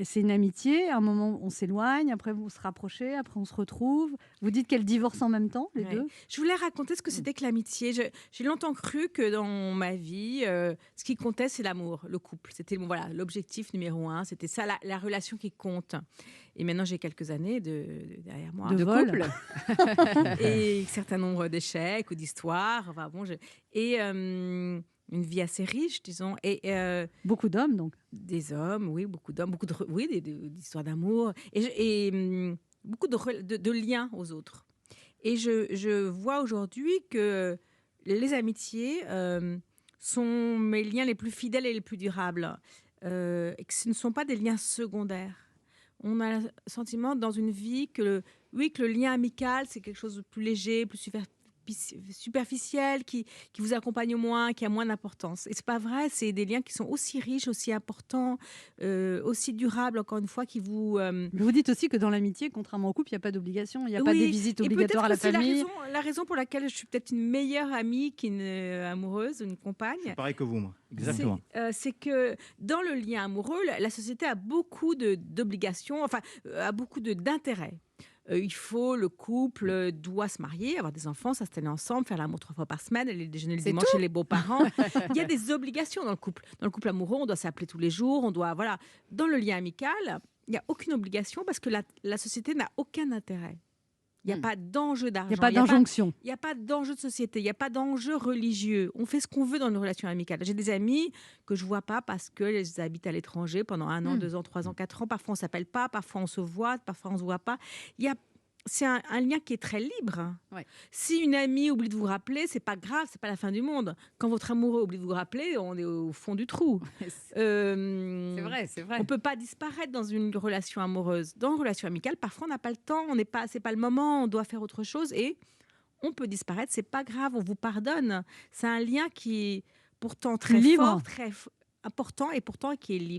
c'est une amitié, à un moment on s'éloigne, après vous vous rapprochez, après on se retrouve. Vous dites qu'elles divorcent en même temps, les Ouais. deux? Je voulais raconter ce que Mmh. c'était que l'amitié. J'ai longtemps cru que dans ma vie, ce qui comptait, c'est l'amour, le couple. C'était bon, voilà, l'objectif numéro un. C'était ça, la relation qui compte. Et maintenant, j'ai quelques années derrière moi De de vol? couple et un certain nombre d'échecs ou d'histoires. Enfin, bon, et une vie assez riche, disons. Beaucoup d'hommes donc? Des hommes, oui, beaucoup d'hommes, beaucoup oui, d'histoires d'amour beaucoup de liens aux autres. Et je vois aujourd'hui que les amitiés sont mes liens les plus fidèles et les plus durables, et que ce ne sont pas des liens secondaires. On a le sentiment dans une vie oui, que le lien amical, c'est quelque chose de plus léger, plus superficiel, qui vous accompagne moins, qui a moins d'importance. Et c'est pas vrai, c'est des liens qui sont aussi riches, aussi importants, aussi durables, encore une fois, qui vous... Mais vous dites aussi que dans l'amitié, contrairement au couple, il y a pas d'obligation, il y a pas des Oui, visites et peut-être obligatoires à que la c'est famille? la raison pour laquelle je suis peut-être une meilleure amie qu'une amoureuse, une Je suis compagne. pareil que vous, moi. Mmh. Exactement. C'est que dans le lien amoureux, la société a beaucoup d'obligations, enfin, a beaucoup d'intérêts. Le couple doit se marier, avoir des enfants, s'installer ensemble, faire l'amour 3 fois par semaine, aller déjeuner le C'est dimanche chez tout? les beaux-parents. Il y a des obligations dans le couple. Dans le couple amoureux, on doit s'appeler tous les jours, on doit, voilà. Dans le lien amical, il n'y a aucune obligation parce que la société n'a aucun intérêt. Il n'y a Mmh. pas d'enjeu Il y a d'argent, pas d'injonction? il y a pas d'enjeu de société, il y a pas d'enjeu religieux. On fait ce qu'on veut dans une relation amicale. J'ai des amis que je vois pas parce qu'elles habitent à l'étranger pendant 1 an, Mmh. 2 ans, 3 ans, 4 ans. Parfois, on s'appelle pas, parfois on se voit, parfois on se voit pas. Il y a C'est un lien qui est très libre. Ouais. Si une amie oublie de vous rappeler, c'est pas grave, c'est pas la fin du monde. Quand votre amoureux oublie de vous rappeler, on est au fond du trou. C'est vrai, c'est On vrai. peut pas disparaître dans une relation amoureuse. Dans une relation amicale, parfois on n'a pas le temps, c'est pas le moment, on doit faire autre chose et on peut disparaître, c'est pas grave, on vous pardonne. C'est un lien qui est pourtant Plus très fort, libre? important et pourtant qui est libre.